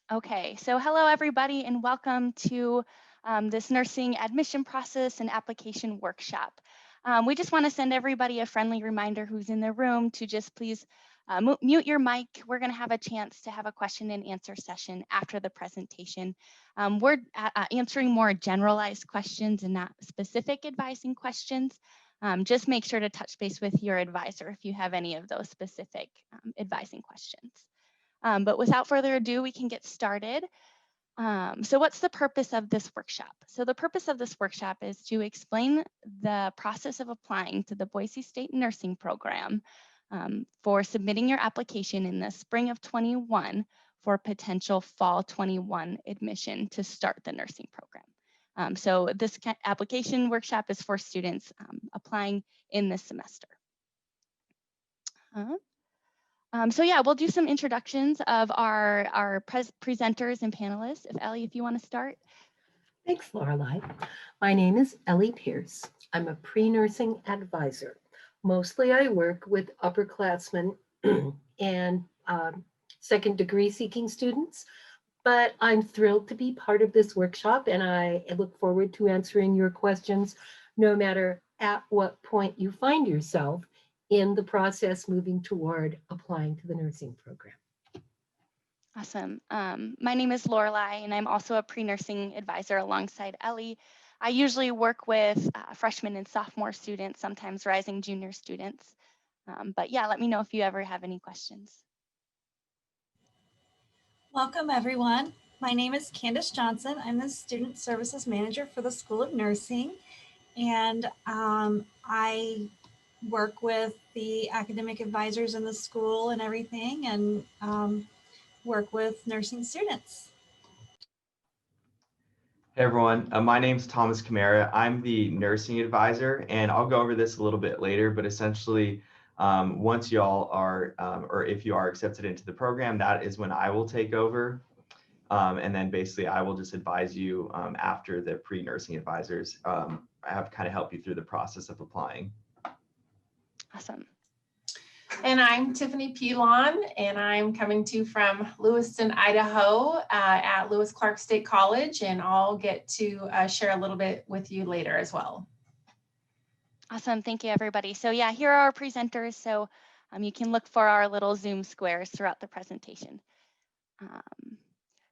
Okay, so hello everybody and welcome to this nursing admission process and application workshop. We just want to send everybody a friendly reminder who's in the room to just please mute your mic. We're going to have a chance to have a question and answer session after the presentation. We're answering more generalized questions and not specific advising questions. Just make sure to touch base with your advisor if you have any of those specific advising questions. But without further ado, we can get started. So what's the purpose of this workshop? So the purpose of this workshop is to explain the process of applying to the Boise State Nursing Program for submitting your application in the spring of 21 for potential fall 21 admission to start the nursing program. So this application workshop is for students applying in this semester. So yeah, we'll do some introductions of our presenters and panelists. Ellie, if you want to start. Thanks, Lorelei. My name is Ellie Pierce. I'm a pre-nursing advisor. Mostly I work with upperclassmen and second degree seeking students, but I'm thrilled to be part of this workshop and I look forward to answering your questions no matter at what point you find yourself in the process moving toward applying to the nursing program. Awesome. My name is Lorelei, and I'm also a pre-nursing advisor alongside Ellie. I usually work with freshmen and sophomore students, sometimes rising junior students. But yeah, let me know if you ever have any questions. Welcome, everyone. My name is Candace Johnson. I'm the Student Services Manager for the School of Nursing, and I work with the academic advisors in the school and everything, and work with nursing students. Hey everyone, my name's Thomas Camara. I'm the nursing advisor, and I'll go over this a little bit later, but essentially, once y'all are, or if you are accepted into the program, that is when I will take over. And then basically I will just advise you after the pre-nursing advisors I have kind of help you through the process of applying. Awesome. And I'm Tiffany Pilon, and I'm coming to you from Lewiston, Idaho at Lewis Clark State College, and I'll get to share a little bit with you later as well. Awesome. Thank you, everybody. So yeah, here are our presenters. So you can look for our little Zoom squares throughout the presentation.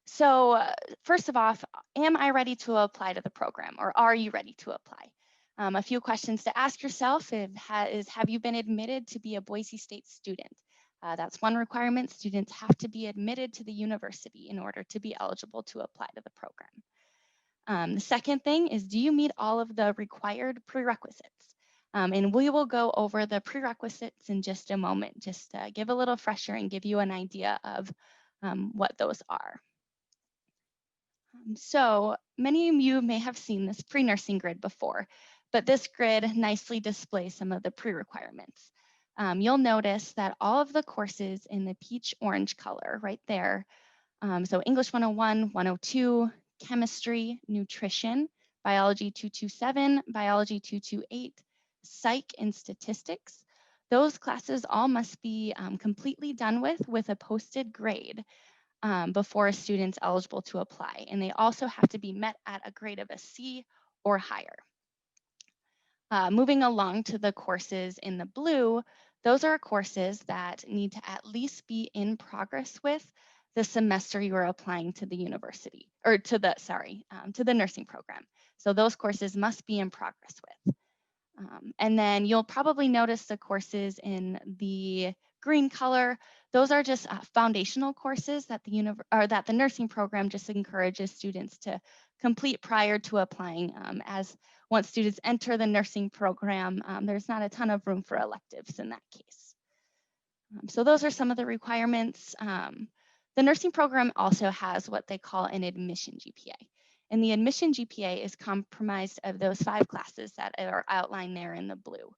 So first of all, am I ready to apply to the program, or are you ready to apply? A few questions to ask yourself is, have you been admitted to be a Boise State student? That's one requirement. Students have to be admitted to the university in order to be eligible to apply to the program. The second thing is, do you meet all of the required prerequisites? And we will go over the prerequisites in just a moment, just to give a little fresher and give you an idea of what those are. So many of you may have seen this pre-nursing grid before, but this grid nicely displays some of the pre-requirements. You'll notice that all of the courses in the peach orange color right there, so English 101, 102, chemistry, nutrition, biology 227, biology 228, psych, and statistics, those classes all must be completely done with a posted grade before a student's eligible to apply. And they also have to be met at a grade of a C or higher. Moving along to the courses in the blue, those are courses that need to at least be in progress with the semester you are applying to the university, or to the nursing program. So those courses must be in progress with. And then you'll probably notice the courses in the green color. Those are just foundational courses that the nursing program just encourages students to complete prior to applying. As once students enter the nursing program, there's not a ton of room for electives in that case. So those are some of the requirements. The nursing program also has what they call an admission GPA. And the admission GPA is comprised of those 5 classes that are outlined there in the blue.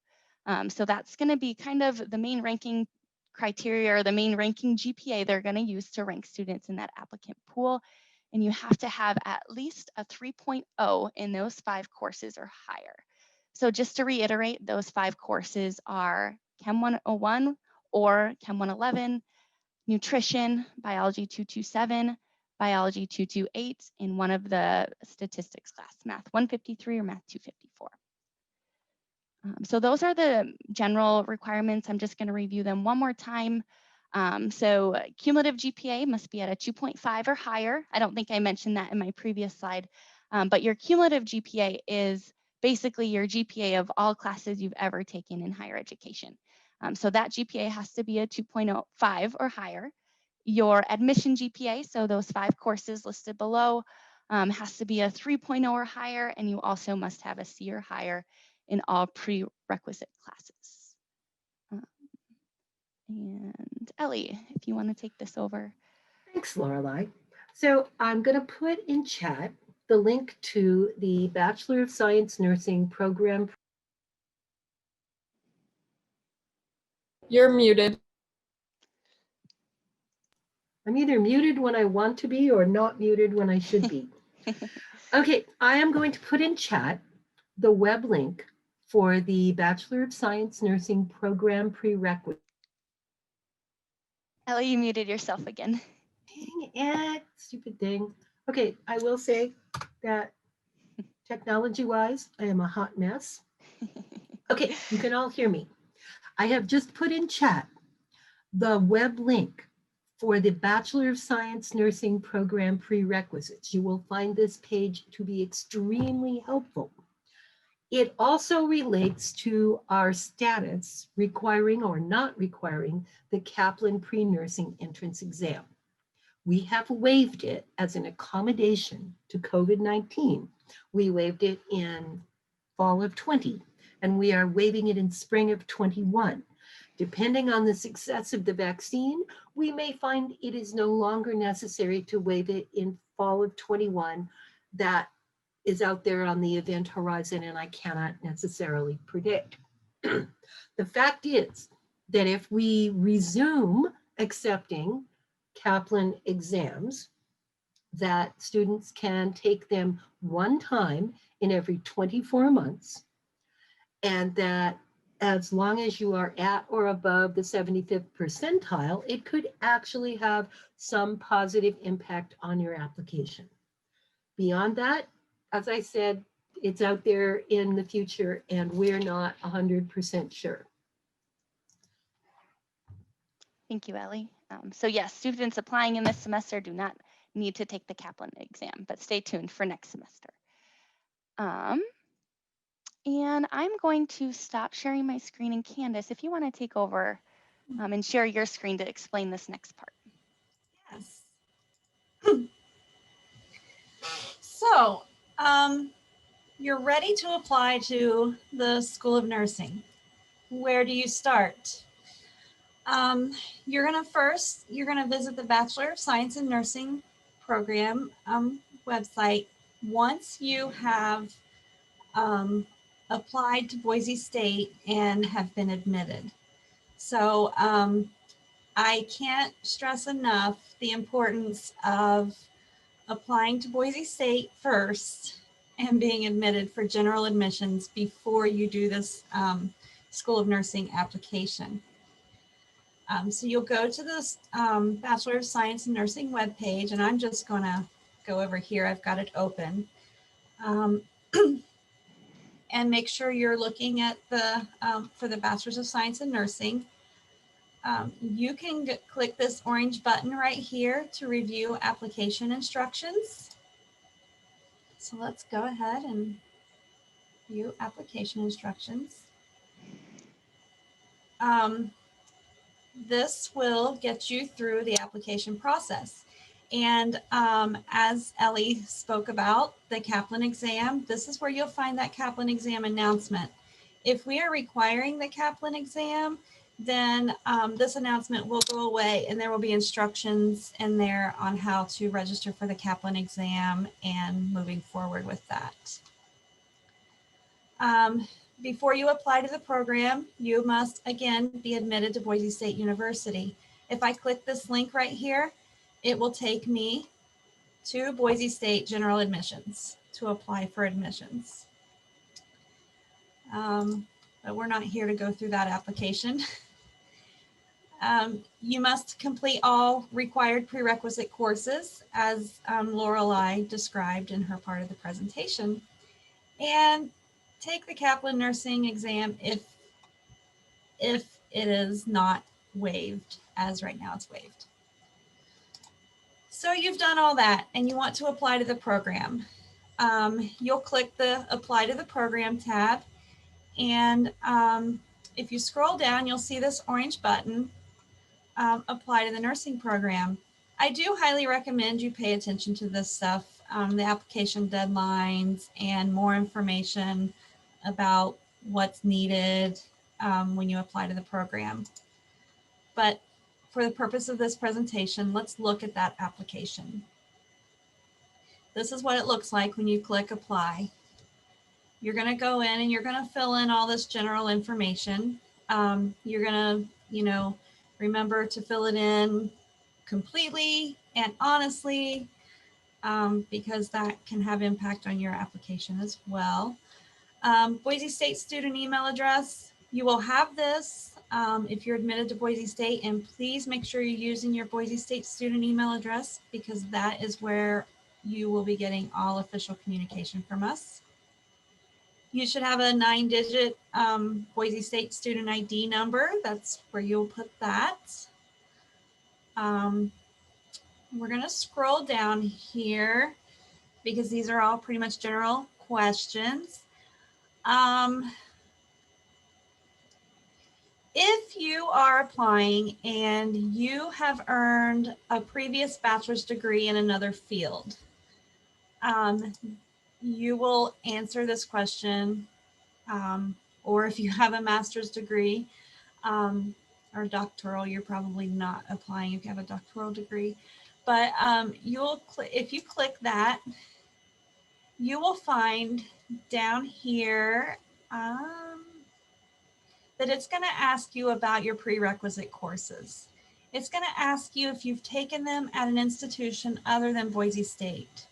So that's going to be kind of the main ranking criteria, or the main ranking GPA they're going to use to rank students in that applicant pool. And you have to have at least a 3.0 in those 5 courses or higher. So just to reiterate, those 5 courses are Chem 101 or Chem 111, nutrition, biology 227, biology 228, and one of the statistics class, math 153 or math 254. So those are the general requirements. I'm just going to review them one more time. So cumulative GPA must be at a 2.5 or higher. I don't think I mentioned that in my previous slide, but your cumulative GPA is basically your GPA of all classes you've ever taken in higher education. So that GPA has to be a 2.05 or higher. Your admission GPA, so those 5 courses listed below, has to be a 3.0 or higher, and you also must have a C or higher in all prerequisite classes. And Ellie, if you want to take this over. Thanks, Lorelei. So I'm going to put in chat the link to the Bachelor of Science Nursing program. You're muted. I'm either muted when I want to be or not muted when I should be. Okay, I am going to put in chat the web link for the Bachelor of Science Nursing program prerequisite. Ellie, you muted yourself again. Dang it, stupid thing. Okay, I will say that technology-wise, I am a hot mess. Okay, you can all hear me. I have just put in chat the web link for the Bachelor of Science Nursing program prerequisites. You will find this page to be extremely helpful. It also relates to our status requiring or not requiring the Kaplan pre-nursing entrance exam. We have waived it as an accommodation to COVID-19. We waived it in fall of 20, and we are waiving it in spring of 21. Depending on the success of the vaccine, we may find it is no longer necessary to waive it in fall of 21. That is out there on the event horizon, and I cannot necessarily predict. The fact is that if we resume accepting Kaplan exams, that students can take them one time in every 24 months, and that as long as you are at or above the 75th percentile, it could actually have some positive impact on your application. Beyond that, as I said, it's out there in the future, and we're not 100% sure. Thank you, Ellie. So yes, students applying in this semester do not need to take the Kaplan exam, but stay tuned for next semester. And I'm going to stop sharing my screen, and Candace, if you want to take over and share your screen to explain this next part. Yes. So you're ready to apply to the School of Nursing. Where do you start? You're gonna visit the Bachelor of Science in Nursing program website. Once you have applied to Boise State and have been admitted. So I can't stress enough the importance of applying to Boise State first and being admitted for general admissions before you do this School of Nursing application. So you'll go to this Bachelor of Science in Nursing webpage, and I'm just gonna go over here. I've got it open. And make sure you're looking at the, for the Bachelor's of Science in Nursing. You can click this orange button right here to review application instructions. So let's go ahead and view application instructions. This will get you through the application process. And as Ellie spoke about the Kaplan exam, this is where you'll find that Kaplan exam announcement. If we are requiring the Kaplan exam, then this announcement will go away, and there will be instructions in there on how to register for the Kaplan exam and moving forward with that. Before you apply to the program, you must again be admitted to Boise State University. If I click this link right here, it will take me to Boise State General Admissions to apply for admissions. But we're not here to go through that application. You must complete all required prerequisite courses as Lorelei described in her part of the presentation, and take the Kaplan nursing exam if it is not waived, as right now it's waived. So you've done all that and you want to apply to the program. You'll click the Apply to the Program tab, and if you scroll down, you'll see this orange button, Apply to the Nursing Program. I do highly recommend you pay attention to this stuff, the application deadlines and more information about what's needed when you apply to the program. But for the purpose of this presentation, let's look at that application. This is what it looks like when you click Apply. You're going to go in and you're going to fill in all this general information. You're going to, remember to fill it in completely and honestly, because that can have impact on your application as well. Boise State student email address. You will have this if you're admitted to Boise State, and please make sure you're using your Boise State student email address, because that is where you will be getting all official communication from us. You should have a 9-digit Boise State student ID number. That's where you'll put that. We're going to scroll down here because these are all pretty much general questions. If you are applying and you have earned a previous bachelor's degree in another field, you will answer this question, or if you have a master's degree or doctoral, you're probably not applying if you have a doctoral degree, but if you click that, you will find down here that it's going to ask you about your prerequisite courses. It's going to ask you if you've taken them at an institution other than Boise State.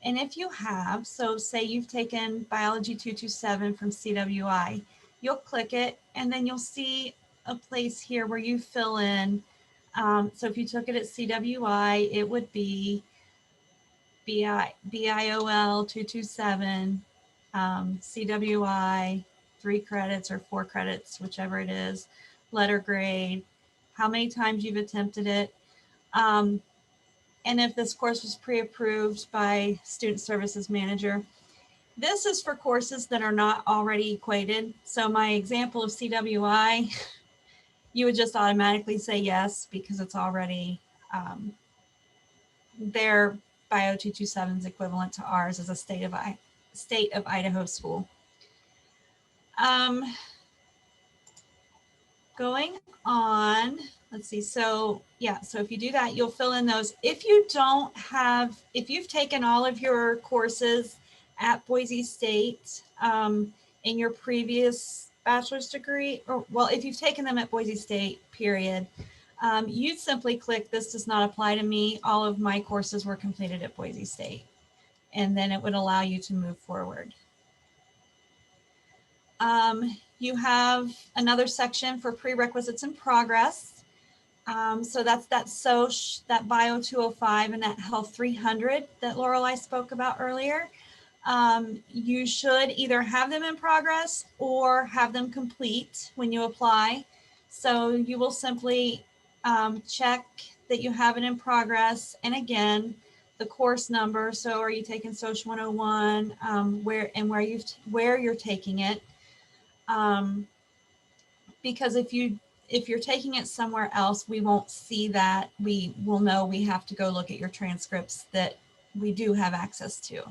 And if you have, so say you've taken Biology 227 from CWI, you'll click it and then you'll see a place here where you fill in. So if you took it at CWI, it would be BIOL 227, CWI, 3 credits or 4 credits, whichever it is, letter grade, how many times you've attempted it, and if this course was pre-approved by Student Services Manager. This is for courses that are not already equated. So my example of CWI, you would just automatically say yes because it's already, their Bio 227 is equivalent to ours as a state of Idaho school. Going on, let's see. So yeah, so if you do that, you'll fill in those. If you've taken all of your courses at Boise State in your previous bachelor's degree, or well, if you've taken them at Boise State, period, you'd simply click "This does not apply to me. All of my courses were completed at Boise State." And then it would allow you to move forward. You have another section for prerequisites in progress. So that's that SOCH, that Bio 205, and that Health 300 that Lorelei spoke about earlier. You should either have them in progress or have them complete when you apply. So you will simply check that you have it in progress. And again, the course number. So are you taking SOCH 101, where you're taking it? Because if you're taking it somewhere else, we won't see that. We will know we have to go look at your transcripts that we do have access to.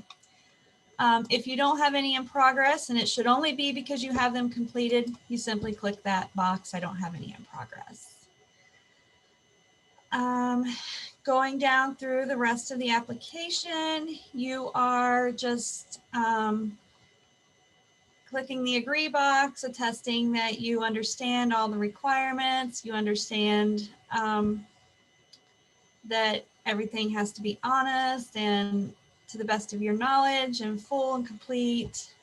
If you don't have any in progress, and it should only be because you have them completed, you simply click that box, I don't have any in progress. Going down through the rest of the application, you are just clicking the agree box, attesting that you understand all the requirements, you understand that everything has to be honest and to the best of your knowledge and full and complete.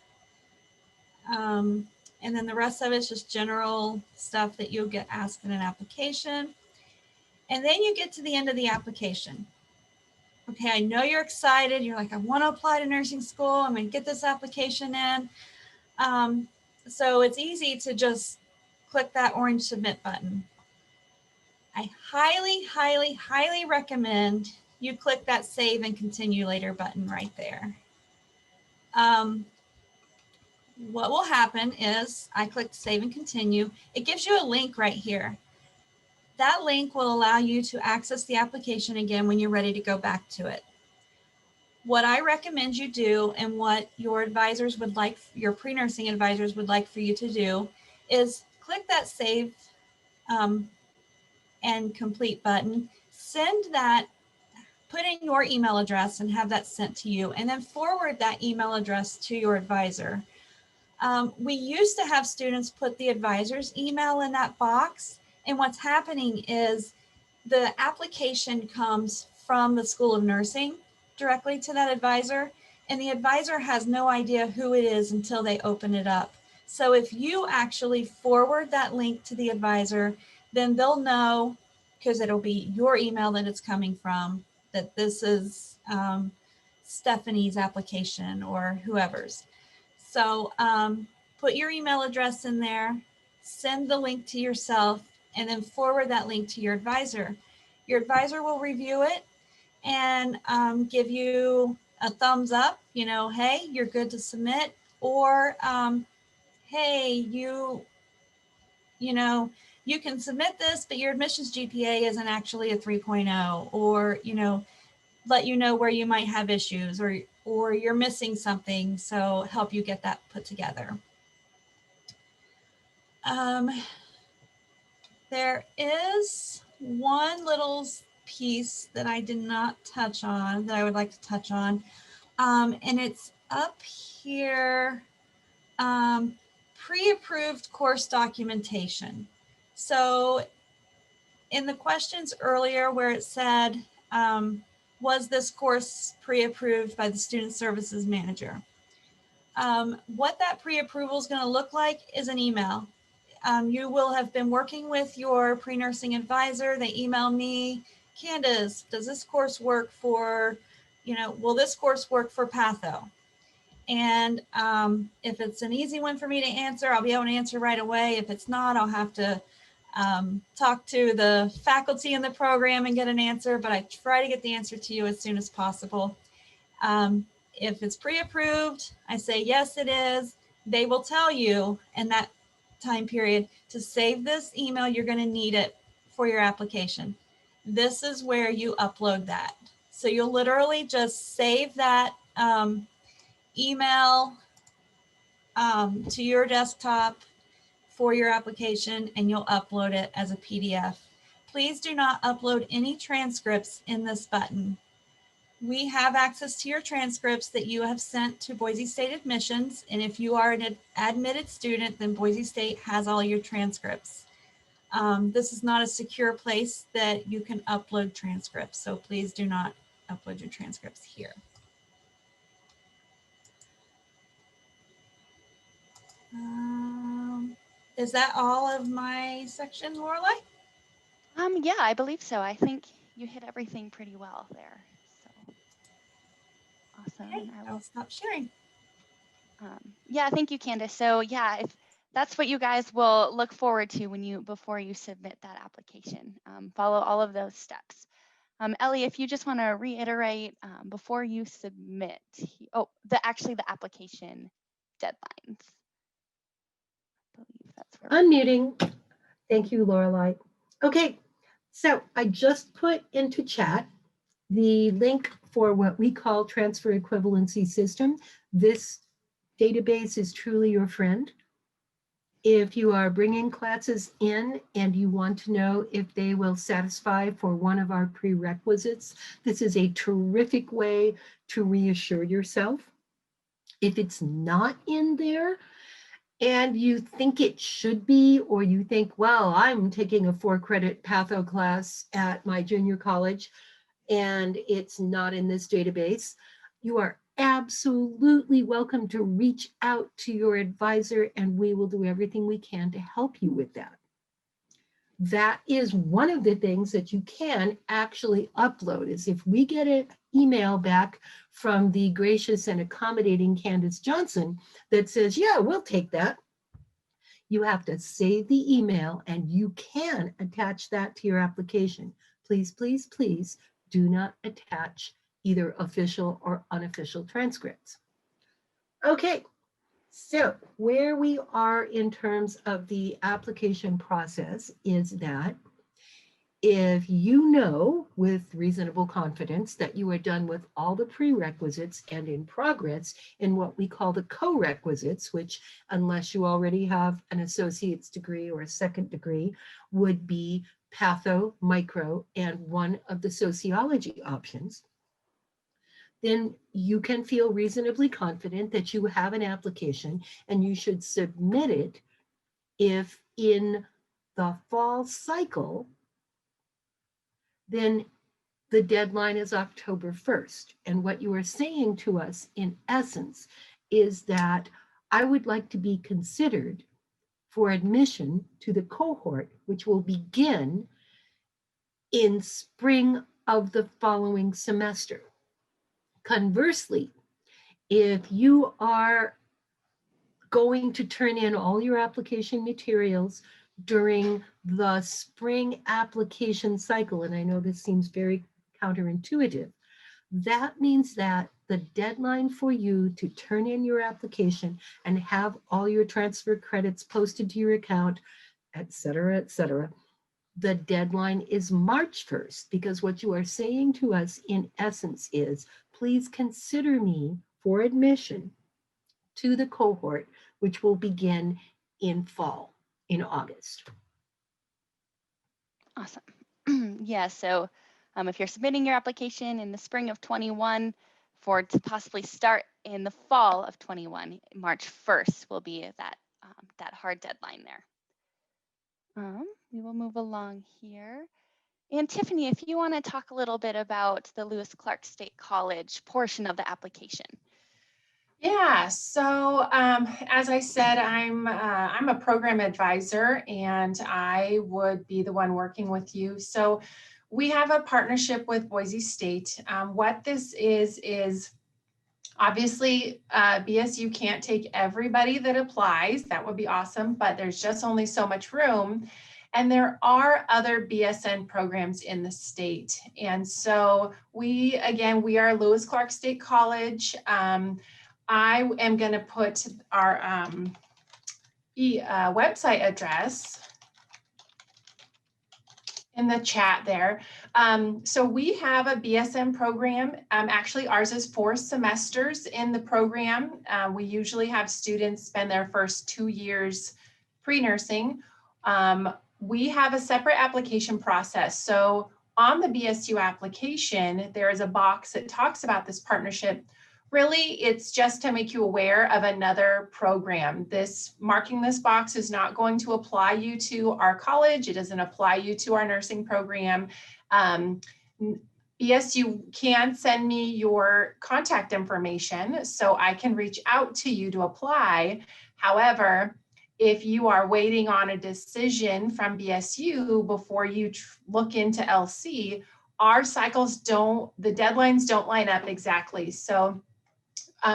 And then the rest of it is just general stuff that you'll get asked in an application. And then you get to the end of the application. Okay, I know you're excited. You're like, I want to apply to nursing school. I'm going to get this application in. So it's easy to just click that orange submit button. I highly, highly, highly recommend you click that save and continue later button right there. What will happen is I click save and continue. It gives you a link right here. That link will allow you to access the application again when you're ready to go back to it. What I recommend you do, and what your advisors would like, your pre-nursing advisors would like for you to do, is click that save and complete button, send that, put in your email address and have that sent to you, and then forward that email address to your advisor. We used to have students put the advisor's email in that box, and what's happening is the application comes from the School of Nursing directly to that advisor, and the advisor has no idea who it is until they open it up. So if you actually forward that link to the advisor, then they'll know, because it'll be your email that it's coming from, that this is Stephanie's application or whoever's. So put your email address in there, send the link to yourself, and then forward that link to your advisor. Your advisor will review it and give you a thumbs up, you know, hey, you're good to submit, or hey, you know, you can submit this, but your admissions GPA isn't actually a 3.0, or, you know, let you know where you might have issues, or you're missing something, so help you get that put together. There is one little piece that I did not touch on that I would like to touch on, and it's up here, pre-approved course documentation. So in the questions earlier where it said, was this course pre-approved by the Student Services Manager? What that pre-approval is going to look like is an email. You will have been working with your pre-nursing advisor. They email me, Candace, does this course work for, you know, will this course work for Patho? And if it's an easy one for me to answer, I'll be able to answer right away. If it's not, I'll have to talk to the faculty in the program and get an answer, but I try to get the answer to you as soon as possible. If it's pre-approved, I say, yes, it is. They will tell you in that time period to save this email. You're going to need it for your application. This is where you upload that. So you'll literally just save that email to your desktop for your application, and you'll upload it as a PDF. Please do not upload any transcripts in this button. We have access to your transcripts that you have sent to Boise State Admissions, and if you are an admitted student, then Boise State has all your transcripts. This is not a secure place that you can upload transcripts, so please do not upload your transcripts here. Is that all of my section, Lorelai? Yeah, I believe so. I think you hit everything pretty well there. So awesome. Okay, And I'll stop sharing. Yeah, thank you, Candace. So yeah, if that's what you guys will look forward to before you submit that application, follow all of those steps. Ellie, if you just want to reiterate before you submit, actually the application deadlines. I believe that's where Unmuting. Thank you, Lorelai. Okay, so I just put into chat the link for what we call transfer equivalency system. This database is truly your friend. If you are bringing classes in and you want to know if they will satisfy for one of our prerequisites, this is a terrific way to reassure yourself. If it's not in there and you think it should be, or you think, well, I'm taking a 4-credit patho class at my junior college and it's not in this database, you are absolutely welcome to reach out to your advisor, and we will do everything we can to help you with that. That is one of the things that you can actually upload, is if we get an email back from the gracious and accommodating Candace Johnson that says, yeah, we'll take that. You have to save the email and you can attach that to your application. Please, please, please do not attach either official or unofficial transcripts. Okay, so where we are in terms of the application process is that if you know with reasonable confidence that you are done with all the prerequisites and in progress in what we call the co-requisites, which unless you already have an associate's degree or a second degree, would be patho, micro, and one of the sociology options, then you can feel reasonably confident that you have an application and you should submit it if in the fall cycle, then the deadline is October 1st. And what you are saying to us in essence is that I would like to be considered for admission to the cohort, which will begin in spring of the following semester. Conversely, if you are going to turn in all your application materials during the spring application cycle, and I know this seems very counterintuitive, that means that the deadline for you to turn in your application and have all your transfer credits posted to your account, et cetera, the deadline is March 1st, because what you are saying to us in essence is, please consider me for admission to the cohort, which will begin in fall, in August. Awesome. Yeah, so if you're submitting your application in the spring of 21 for it to possibly start in the fall of 21, March 1st will be that hard deadline there. We will move along here. And Tiffany, if you want to talk a little bit about the Lewis Clark State College portion of the application. Yeah, so as I said, I'm a program advisor and I would be the one working with you. So we have a partnership with Boise State. What this is obviously BSU can't take everybody that applies. That would be awesome, but there's just only so much room. And there are other BSN programs in the state. And so we are Lewis Clark State College. I am going to put our website address in the chat there. So we have a BSN program. Actually, ours is 4 semesters in the program. We usually have students spend their first 2 years pre-nursing. We have a separate application process. So on the BSU application, there is a box that talks about this partnership. Really, it's just to make you aware of another program. Marking this box is not going to apply you to our college. It doesn't apply you to our nursing program. BSU can send me your contact information so I can reach out to you to apply. However, if you are waiting on a decision from BSU before you look into LC, our cycles the deadlines don't line up exactly. So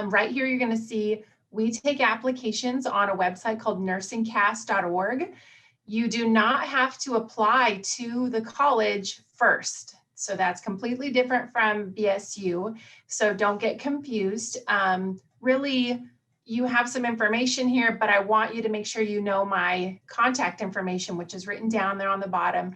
right here, you're going to see we take applications on a website called nursingcast.org. You do not have to apply to the college first. So that's completely different from BSU. So don't get confused. Really, you have some information here, but I want you to make sure you know my contact information, which is written down there on the bottom.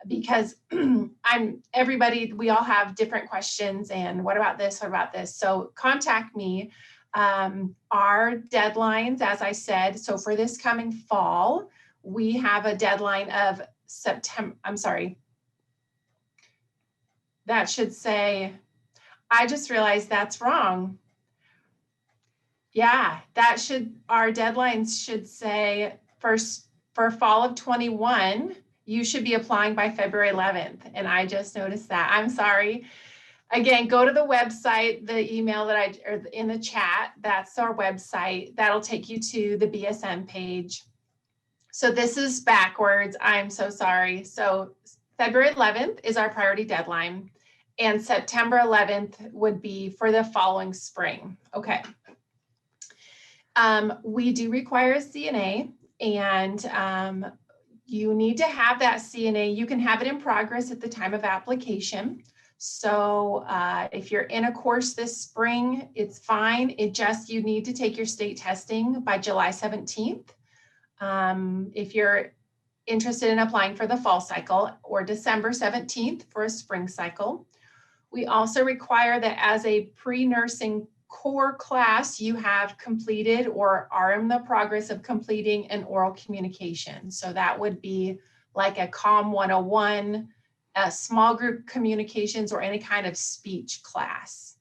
Because we all have different questions and what about this, what about this? So contact me. Our deadlines, as I said, so for this coming fall, we have a deadline of September, that should say, I just realized that's wrong. Yeah, our deadlines should say for fall of 21, you should be applying by February 11th. And I just noticed that. I'm sorry. again, go to the website, the email that or in the chat, that's our website. That'll take you to the BSN page. So this is backwards. I'm so sorry. So February 11th is our priority deadline, and September 11th would be for the following spring. Okay. We do require a CNA, and you need to have that CNA. You can have it in progress at the time of application. So if you're in a course this spring, it's fine. You need to take your state testing by July 17th. If you're interested in applying for the fall cycle, or December 17th for a spring cycle. We also require that as a pre-nursing core class, you have completed or are in the progress of completing an oral communication. So that would be like a COM 101, a small group communications, or any kind of speech class.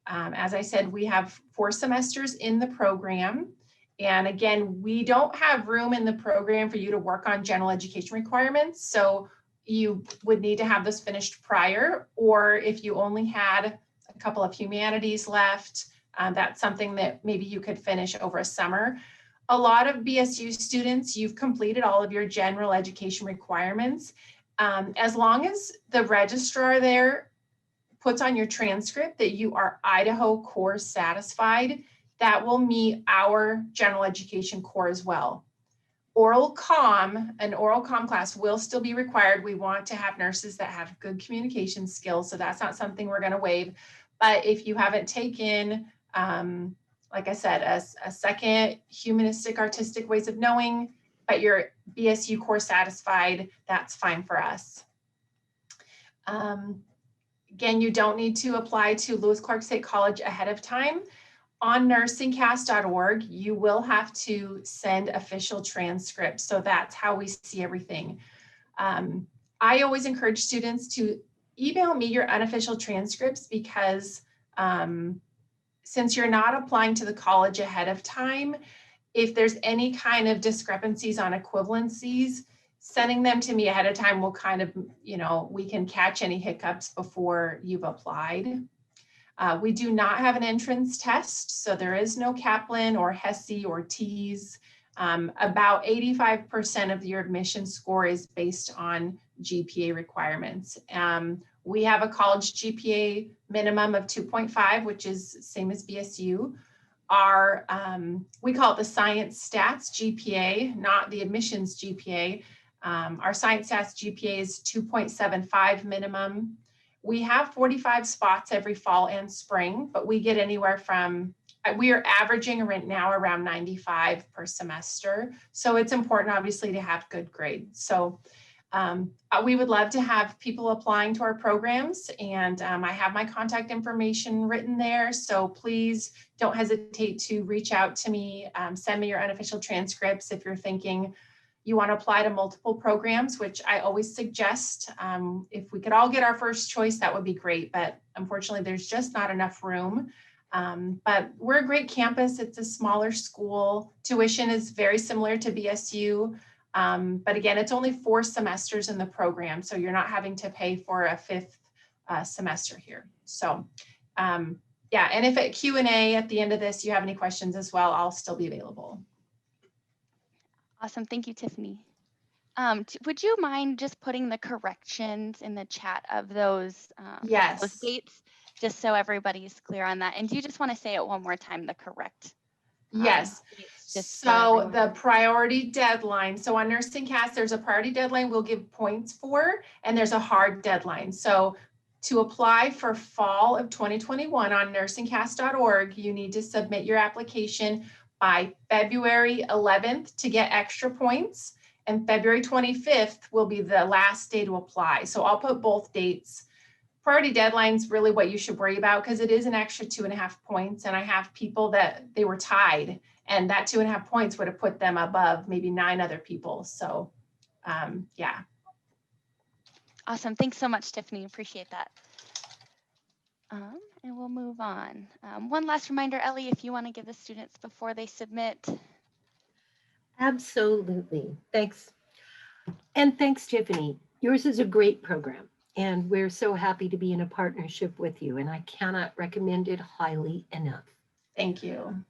As I said, we have 4 semesters in the program. And again, we don't have room in the program for you to work on general education requirements. So you would need to have this finished prior, or if you only had a couple of humanities left, that's something that maybe you could finish over a summer. A lot of BSU students, you've completed all of your general education requirements. As long as the registrar there puts on your transcript that you are Idaho core satisfied, that will meet our general education core as well. An oral comm class will still be required. We want to have nurses that have good communication skills, so that's not something we're going to waive. But if you haven't taken, like I said, a second humanistic artistic ways of knowing, but you're BSU core satisfied, that's fine for us. Again, you don't need to apply to Lewis Clark State College ahead of time. On nursingcast.org, you will have to send official transcripts. So that's how we see everything. I always encourage students to email me your unofficial transcripts, because since you're not applying to the college ahead of time, if there's any kind of discrepancies on equivalencies, sending them to me ahead of time will kind of, we can catch any hiccups before you've applied. We do not have an entrance test, so there is no Kaplan or HESI or TEAS. About 85% of your admission score is based on GPA requirements. We have a college GPA minimum of 2.5, which is same as BSU. We call it the science stats GPA, not the admissions GPA. Our science stats GPA is 2.75 minimum. We have 45 spots every fall and spring, but we get anywhere from, we are averaging right now around 95 per semester. So it's important, obviously, to have good grades. So we would love to have people applying to our programs, and I have my contact information written there. So please don't hesitate to reach out to me, send me your unofficial transcripts if you're thinking you want to apply to multiple programs, which I always suggest. If we could all get our first choice, that would be great, but unfortunately there's just not enough room. But we're a great campus. It's a smaller school. Tuition is very similar to BSU. But again, it's only 4 semesters in the program, so you're not having to pay for a 5th semester here. So yeah, and if at Q&A at the end of this you have any questions as well, I'll still be available. Awesome. Thank you, Tiffany. Would you mind just putting the corrections in the chat of those Yes. dates, just so everybody's clear on that? And do you just want to say it one more time, the correct? Yes. Just so the priority deadline. So on Nursing Cast, there's a priority deadline we'll give points for, and there's a hard deadline. So to apply for fall of 2021 on nursingcast.org, you need to submit your application by February 11th to get extra points, and February 25th will be the last day to apply. So I'll put both dates. Priority deadline's really what you should worry about, because it is an extra 2.5 points, and I have people that they were tied, and that 2.5 points would have put them above maybe 9 other people. So yeah. Awesome. Thanks so much, Tiffany. Appreciate that. And we'll move on. One last reminder, Ellie, if you want to give the students before they submit. Absolutely. Thanks. And thanks, Tiffany. Yours is a great program. And we're so happy to be in a partnership with you, and I cannot recommend it highly enough. Thank you.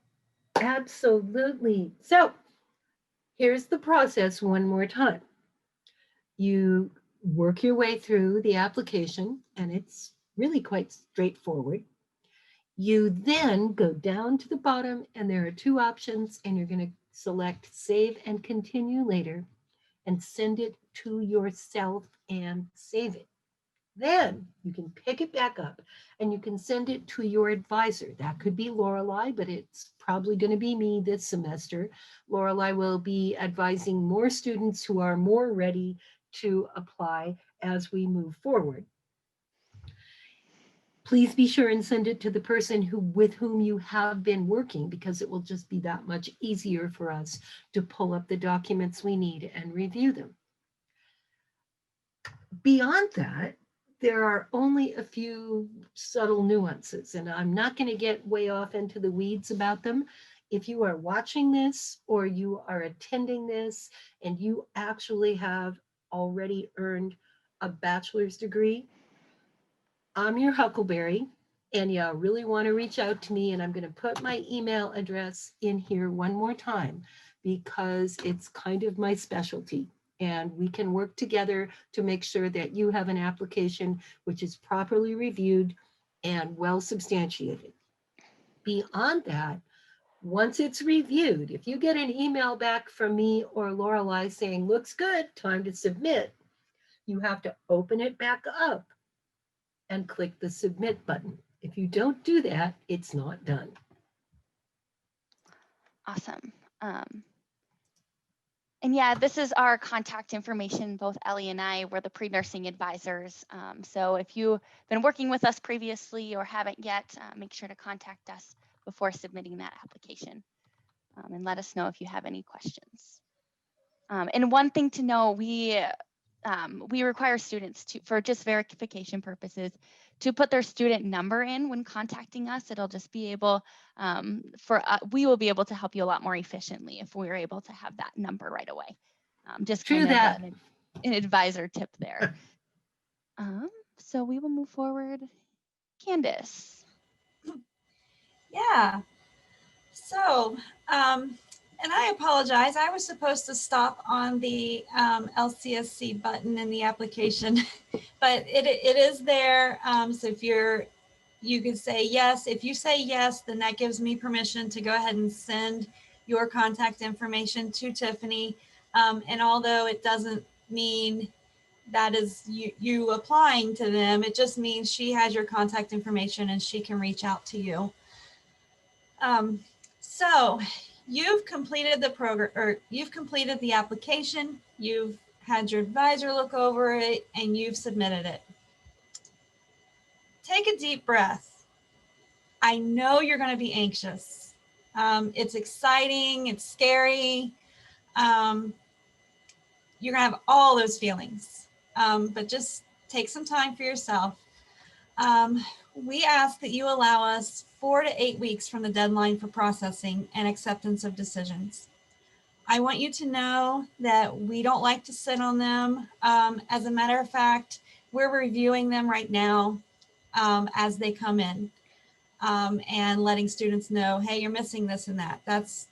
Absolutely. So here's the process one more time. You work your way through the application, and it's really quite straightforward. You then go down to the bottom, and there are two options, and you're going to select Save and Continue Later and send it to yourself and save it. Then you can pick it back up and you can send it to your advisor. That could be Lorelei, but it's probably going to be me this semester. Lorelei will be advising more students who are more ready to apply as we move forward. Please be sure and send it to the person with whom you have been working, because it will just be that much easier for us to pull up the documents we need and review them. Beyond that, there are only a few subtle nuances, and I'm not going to get way off into the weeds about them. If you are watching this or you are attending this and you actually have already earned a bachelor's degree, I'm your Huckleberry, and you really want to reach out to me, and I'm going to put my email address in here one more time because it's kind of my specialty. And we can work together to make sure that you have an application which is properly reviewed and well substantiated. Beyond that, once it's reviewed, if you get an email back from me or Lorelei saying, looks good, time to submit, you have to open it back up and click the submit button. If you don't do that, it's not done. Awesome. And yeah, this is our contact information. Both Ellie and I were the pre-nursing advisors. So if you've been working with us previously or haven't yet, make sure to contact us before submitting that application, and let us know if you have any questions. And one thing to know, we require students to, for just verification purposes, to put their student number in when contacting us. It'll just be able, we will be able to help you a lot more efficiently if we're able to have that number right away. Just True kind of that. an advisor tip there. So we will move forward. Candace. Yeah. So, and I apologize. I was supposed to stop on the LCSC button in the application, but it is there. So if you can say yes. If you say yes, then that gives me permission to go ahead and send your contact information to Tiffany. And although it doesn't mean that is you applying to them, it just means she has your contact information and she can reach out to you. So you've completed the program, or you've completed the application, you've had your advisor look over it, and you've submitted it. Take a deep breath. I know you're going to be anxious. It's exciting, it's scary. You're going to have all those feelings, but just take some time for yourself. We ask that you allow us 4 to 8 weeks from the deadline for processing and acceptance of decisions. I want you to know that we don't like to sit on them. As a matter of fact, we're reviewing them right now as they come in, and letting students know, hey, you're missing this and that. That's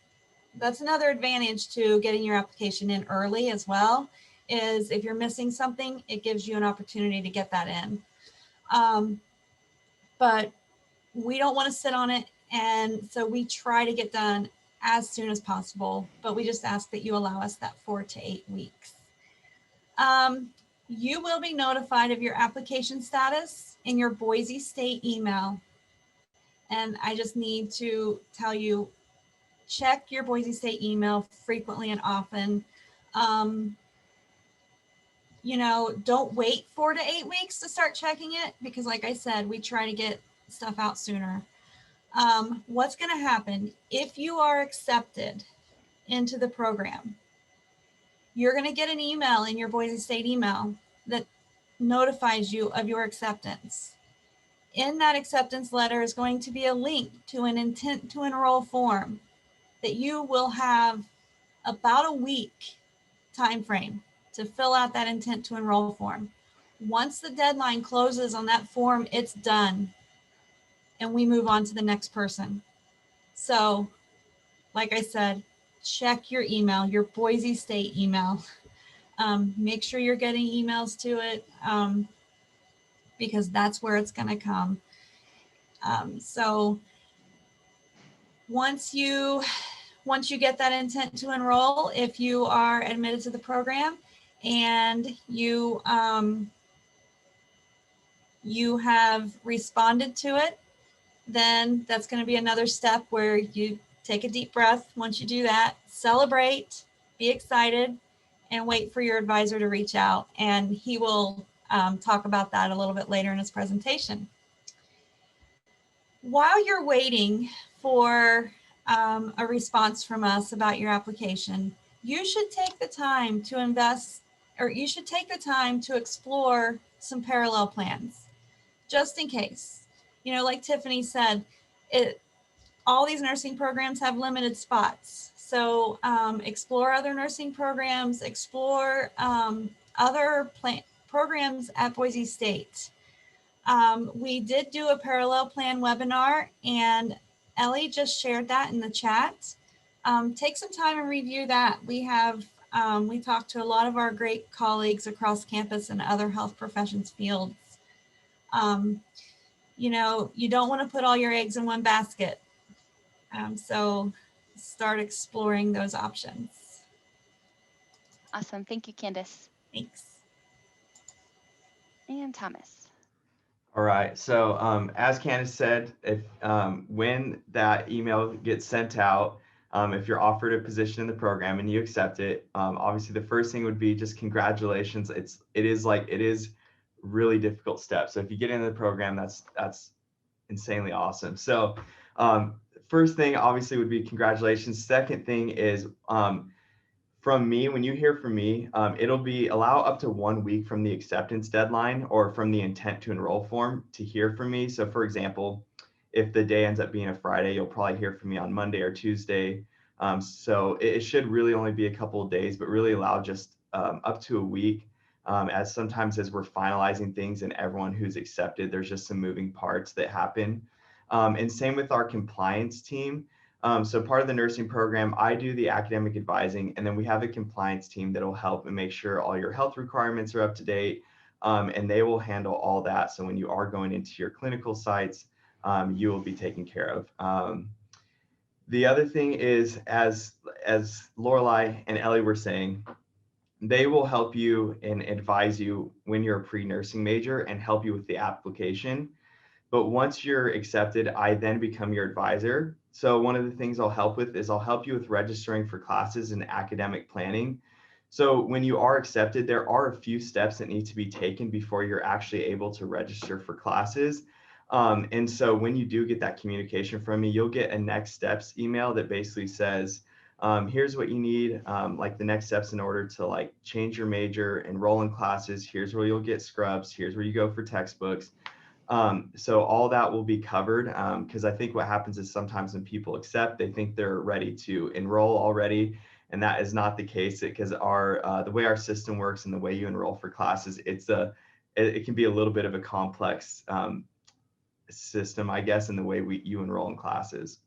another advantage to getting your application in early as well, is if you're missing something, it gives you an opportunity to get that in. But we don't want to sit on it. And so we try to get done as soon as possible, but we just ask that you allow us that 4 to 8 weeks. You will be notified of your application status in your Boise State email. And I just need to tell you, check your Boise State email frequently and often. Don't wait 4 to 8 weeks to start checking it, because like I said, we try to get stuff out sooner. What's going to happen if you are accepted into the program? You're going to get an email in your Boise State email that notifies you of your acceptance. In that acceptance letter is going to be a link to an intent to enroll form that you will have about a week time frame to fill out that intent to enroll form. Once the deadline closes on that form, it's done. And we move on to the next person. So, like I said, check your email, your Boise State email. Make sure you're getting emails to it because that's where it's going to come. So once you get that intent to enroll, if you are admitted to the program and you have responded to it, then that's going to be another step where you take a deep breath. Once you do that, celebrate, be excited, and wait for your advisor to reach out. And he will talk about that a little bit later in his presentation. While you're waiting for a response from us about your application, you should take the time to invest, or you should take the time to explore some parallel plans, just in case. You know, like Tiffany said, all these nursing programs have limited spots. So explore other nursing programs, explore other programs at Boise State. We did do a parallel plan webinar, and Ellie just shared that in the chat. Take some time and review that. We talked to a lot of our great colleagues across campus and other health professions fields. You know, you don't want to put all your eggs in one basket. So start exploring those options. Awesome. Thank you, Candace. Thanks. And Thomas. All right. So as Candace said, if when that email gets sent out, if you're offered a position in the program and you accept it, obviously the first thing would be just congratulations. It is really difficult step. So if you get into the program, that's insanely awesome. So first thing obviously would be congratulations. Second thing is from me, when you hear from me, it'll be allow up to 1 week from the acceptance deadline or from the intent to enroll form to hear from me. So for example, if the day ends up being a Friday, you'll probably hear from me on Monday or Tuesday. So it should really only be a couple of days, but really allow just up to a week. As sometimes as we're finalizing things and everyone who's accepted, there's just some moving parts that happen. And same with our compliance team. So part of the nursing program, I do the academic advising, and then we have a compliance team that will help and make sure all your health requirements are up to date, and they will handle all that. So when you are going into your clinical sites, you will be taken care of. The other thing is, as Lorelai and Ellie were saying, they will help you and advise you when you're a pre-nursing major and help you with the application. But once you're accepted, I then become your advisor. So one of the things I'll help with is I'll help you with registering for classes and academic planning. So when you are accepted, there are a few steps that need to be taken before you're actually able to register for classes. And so when you do get that communication from me, you'll get a next steps email that basically says, here's what you need, like the next steps in order to like change your major, enroll in classes. Here's where you'll get scrubs. Here's where you go for textbooks. So all that will be covered, because I think what happens is sometimes when people accept, they think they're ready to enroll already, and that is not the case, because the way our system works and the way you enroll for classes, it can be a little bit of a complex system, I guess, in the way you enroll in classes.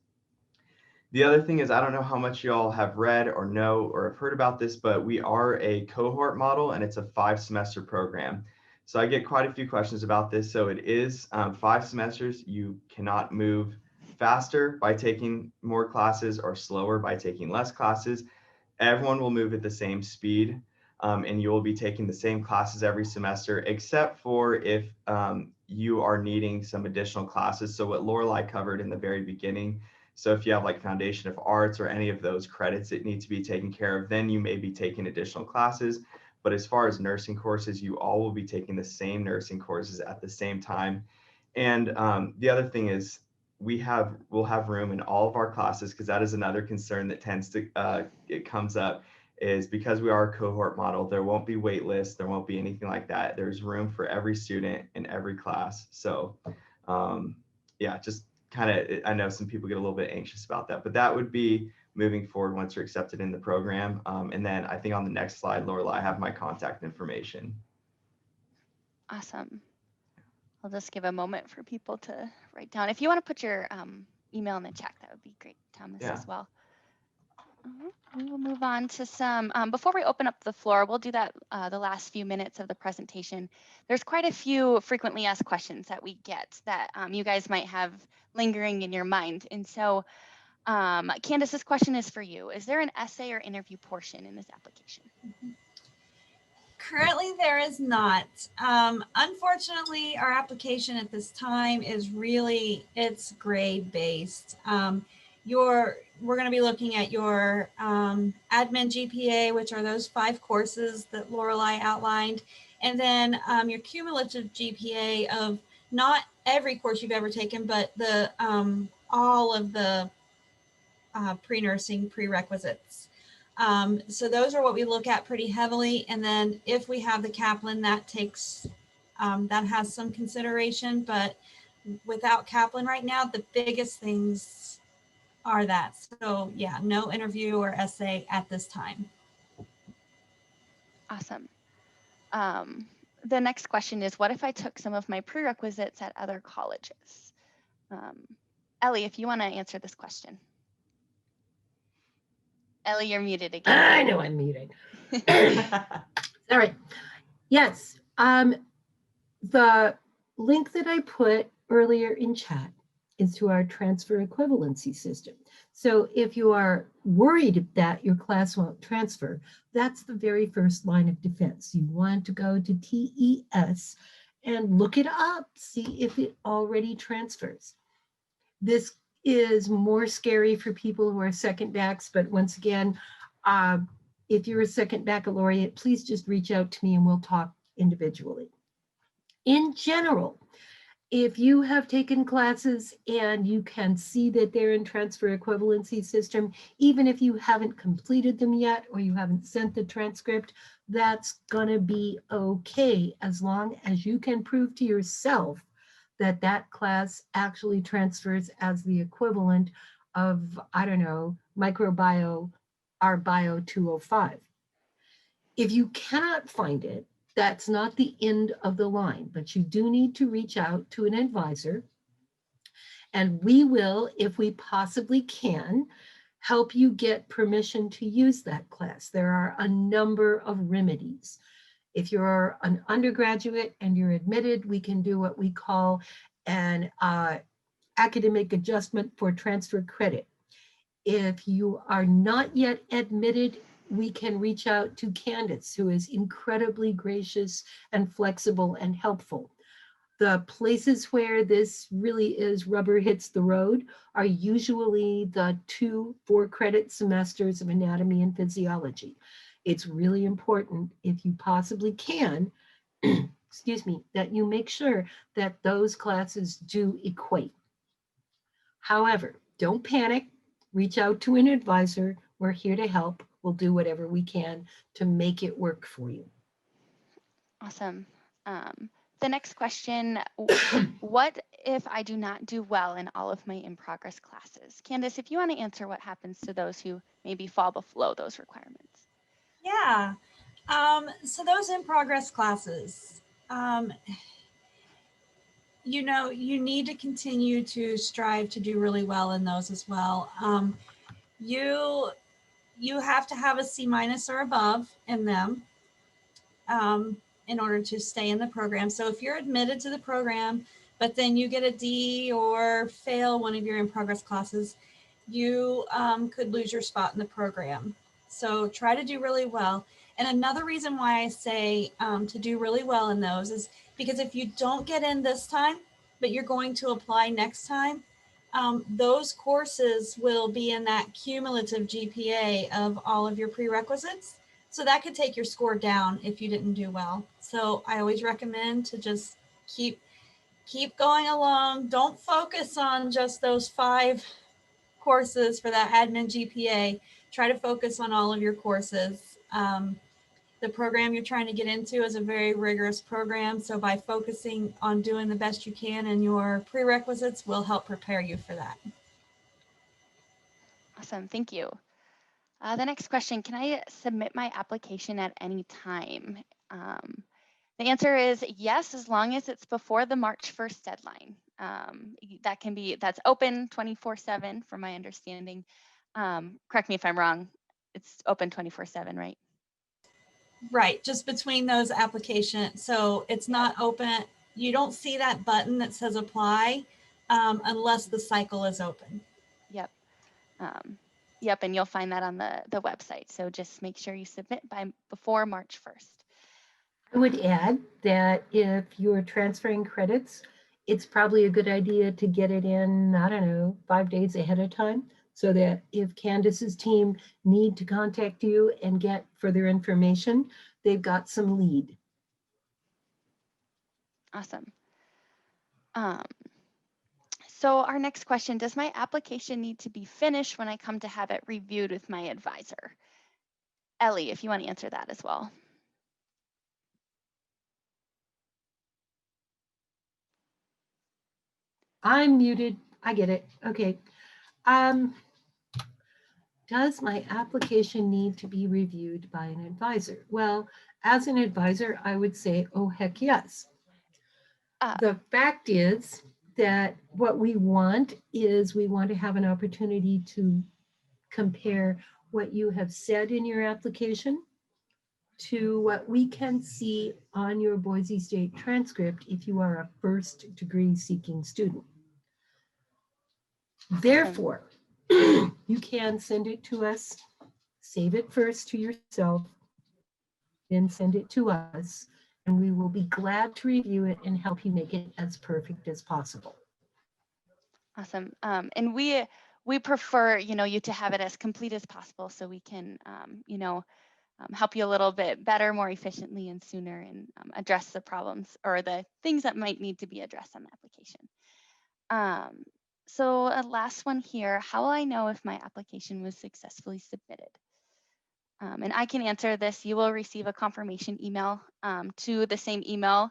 The other thing is, I don't know how much y'all have read or know or have heard about this, but we are a cohort model, and it's a 5-semester program. So I get quite a few questions about this. So it is 5 semesters. You cannot move faster by taking more classes or slower by taking less classes. Everyone will move at the same speed, and you will be taking the same classes every semester, except for if you are needing some additional classes. So what Lorelai covered in the very beginning. So if you have like Foundation of Arts or any of those credits that need to be taken care of, then you may be taking additional classes. But as far as nursing courses, you all will be taking the same nursing courses at the same time. And the other thing is we'll have room in all of our classes, because that is another concern that tends to, it comes up, is because we are a cohort model, there won't be wait lists, there won't be anything like that. There's room for every student in every class. So yeah, just kind of, I know some people get a little bit anxious about that, but that would be moving forward once you're accepted in the program. And then I think on the next slide, Lorelai, I have my contact information. Awesome. I'll just give a moment for people to write down. If you want to put your email in the chat, that would be great, Thomas, Yeah. as well. We will move on to some, before we open up the floor, we'll do that the last few minutes of the presentation. There's quite a few frequently asked questions that we get that you guys might have lingering in your mind. And so Candace, this question is for you. Is there an essay or interview portion in this application? Currently, there is not. Unfortunately, our application at this time is it's grade based. We're going to be looking at your admin GPA, which are those 5 courses that Lorelei outlined, and then your cumulative GPA of not every course you've ever taken, but the all of the pre-nursing prerequisites. So those are what we look at pretty heavily. And then if we have the Kaplan, that takes, that has some consideration, but without Kaplan right now, the biggest things are that. So yeah, no interview or essay at this time. Awesome. The next question is, what if I took some of my prerequisites at other colleges? Ellie, if you want to answer this question. Ellie, you're muted again. I know I'm muted. All right. Yes. The link that I put earlier in chat is to our transfer equivalency system. So if you are worried that your class won't transfer, that's the very first line of defense. You want to go to TES and look it up, see if it already transfers. This is more scary for people who are second backs, but once again, if you're a second baccalaureate, please just reach out to me and we'll talk individually. In general, if you have taken classes and you can see that they're in transfer equivalency system, even if you haven't completed them yet or you haven't sent the transcript, that's gonna be okay as long as you can prove to yourself that that class actually transfers as the equivalent of, I don't know, microbio, our bio 205. If you cannot find it, that's not the end of the line, but you do need to reach out to an advisor. And we will, if we possibly can, help you get permission to use that class. There are a number of remedies. If you're an undergraduate and you're admitted, we can do what we call an academic adjustment for transfer credit. If you are not yet admitted, we can reach out to Candace, who is incredibly gracious and flexible and helpful. The places where this really is rubber hits the road are usually the 2 4-credit semesters of anatomy and physiology. It's really important, if you possibly can, excuse me, that you make sure that those classes do equate. However, don't panic. Reach out to an advisor. We're here to help. We'll do whatever we can to make it work for you. Awesome. The next question, what if I do not do well in all of my in-progress classes? Candace, if you want to answer what happens to those who maybe fall below those requirements. Yeah. So those in-progress classes, you know, you need to continue to strive to do really well in those as well. You have to have a C- or above in them in order to stay in the program. So if you're admitted to the program, but then you get a D or fail one of your in-progress classes, you could lose your spot in the program. So try to do really well. And another reason why I say to do really well in those is because if you don't get in this time, but you're going to apply next time, those courses will be in that cumulative GPA of all of your prerequisites. So that could take your score down if you didn't do well. So I always recommend to just keep going along. Don't focus on just those 5 courses for that admin GPA. Try to focus on all of your courses. The program you're trying to get into is a very rigorous program. So by focusing on doing the best you can in your prerequisites will help prepare you for that. Awesome, thank you. The next question, can I submit my application at any time? The answer is yes, as long as it's before the March 1st deadline. That's open 24/7 from my understanding. Correct me if I'm wrong. It's open 24/7, right? Right, just between those applications. So it's not open. You don't see that button that says apply unless the cycle is open. Yep. Yep, and you'll find that on the website. So just make sure you submit before March 1st. I would add that if you're transferring credits, it's probably a good idea to get it in, I don't know, 5 days ahead of time, so that if Candace's team need to contact you and get further information, they've got some lead. Awesome. So our next question, does my application need to be finished when I come to have it reviewed with my advisor? Ellie, if you want to answer that as well. I'm muted. I get it. Okay. Does my application need to be reviewed by an advisor? Well, as an advisor, I would say, oh, heck yes. The fact is that what we want is we want to have an opportunity to compare what you have said in your application to what we can see on your Boise State transcript if you are a first degree seeking student. Therefore, you can send it to us, save it first to yourself, then send it to us, and we will be glad to review it and help you make it as perfect as possible. Awesome. And we prefer, you to have it as complete as possible so we can, help you a little bit better, more efficiently and sooner, and address the problems or the things that might need to be addressed on the application. So a last one here, how will I know if my application was successfully submitted? And I can answer this. You will receive a confirmation email to the same email,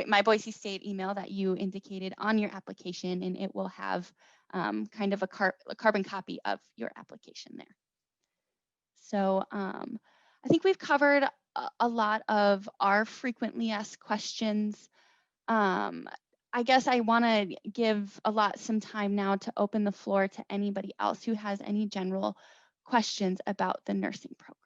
my Boise State email that you indicated on your application, and it will have kind of a carbon copy of your application there. So I think we've covered a lot of our frequently asked questions. I guess I want to give some time now to open the floor to anybody else who has any general questions about the nursing program.